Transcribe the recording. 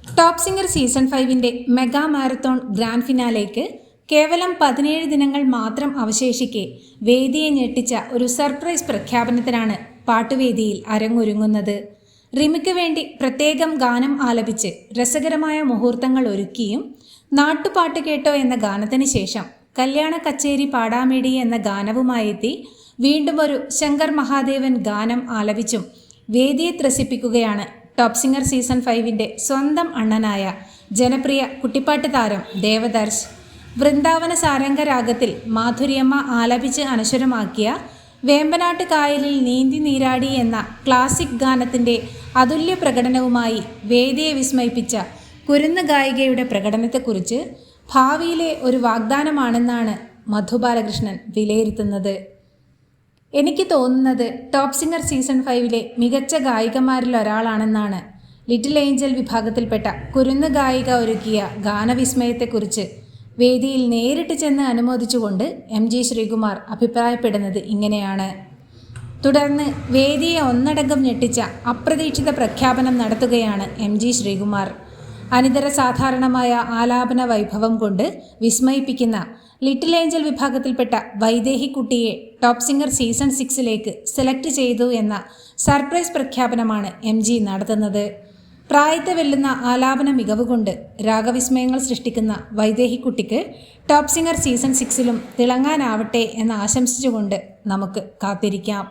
Top singer season 5-ന്റെ mega marathon grand ഫിനാലേക്ക് കേവലം 17 ദിനങ്ങൾ മാത്രം അവശേഷിക്കെ വേദിയെ ഞെട്ടിച്ച ഒരു സർപ്രൈസ് പ്രഖ്യാപനത്തിനാണ് പാട്ടുവേദിയിൽ അരങ്ങൊരുങ്ങുന്നത്. റിമിക്ക് വേണ്ടി പ്രത്യേകം ഗാനം ആലപിച്ച് രസകരമായ മുഹൂർത്തങ്ങൾ ഒരുക്കിയും നാട്ടുപാട്ട് കേട്ടോ എന്ന ഗാനത്തിന് ശേഷം കല്യാണ കച്ചേരി പാടാമേടി എന്ന ഗാനവുമായെത്തി വീണ്ടും ഒരു ശങ്കർ മഹാദേവൻ ഗാനം ആലപിച്ചും വേദിയെ ത്രസിപ്പിക്കുകയാണ് ടോപ്പ് സിംഗർ സീസൺ 5-ന്റെ സ്വന്തം അണ്ണനായ ജനപ്രിയ കുട്ടിപ്പാട്ട് താരം ദേവദർശ്. വൃന്ദാവന സാരംഗ രാഗത്തിൽ മാധുര്യമ്മ ആലപിച്ച് അനശ്വരമാക്കിയ വേമ്പനാട്ട് കായലിൽ നീന്തി നീരാടി എന്ന ക്ലാസിക് ഗാനത്തിൻ്റെ അതുല്യ പ്രകടനവുമായി വേദിയെ വിസ്മയിപ്പിച്ച കുരുന്ന് ഗായികയുടെ പ്രകടനത്തെക്കുറിച്ച് ഭാവിയിലെ ഒരു വാഗ്ദാനമാണെന്നാണ് മധു ബാലകൃഷ്ണൻ വിലയിരുത്തുന്നത്. എനിക്ക് തോന്നുന്നത് ടോപ്പ് സിംഗർ സീസൺ 5-ലെ മികച്ച ഗായികമാരിൽ ഒരാളാണെന്നാണ്. ലിറ്റിൽ ഏഞ്ചൽ വിഭാഗത്തിൽപ്പെട്ട കുരുന്ന് ഗായിക ഒരുക്കിയ ഗാനവിസ്മയത്തെക്കുറിച്ച് വേദിയിൽ നേരിട്ട് ചെന്ന് അനുമോദിച്ചുകൊണ്ട് MG ശ്രീകുമാർ അഭിപ്രായപ്പെടുന്നത് ഇങ്ങനെയാണ്. തുടർന്ന് വേദിയെ ഒന്നടങ്കം ഞെട്ടിച്ച അപ്രതീക്ഷിത പ്രഖ്യാപനം നടത്തുകയാണ് MG ശ്രീകുമാർ. അനിതര സാധാരണമായ ആലാപന വൈഭവം കൊണ്ട് വിസ്മയിപ്പിക്കുന്ന ലിറ്റിൽ ഏഞ്ചൽ വിഭാഗത്തിൽപ്പെട്ട വൈദേഹി കുട്ടിയെ ടോപ്പ് സിംഗർ സീസൺ 6-ലേക്ക് സെലക്ട് ചെയ്തു എന്ന സർപ്രൈസ് പ്രഖ്യാപനമാണ് MG നടത്തുന്നത്. പ്രായത്തെ വെല്ലുന്ന ആലാപന മികവ് കൊണ്ട് രാഗവിസ്മയങ്ങൾ സൃഷ്ടിക്കുന്ന വൈദേഹി കുട്ടിക്ക് ടോപ്പ് സിംഗർ സീസൺ 6-ലും തിളങ്ങാനാവട്ടെ എന്ന് ആശംസിച്ചുകൊണ്ട് നമുക്ക് കാത്തിരിക്കാം.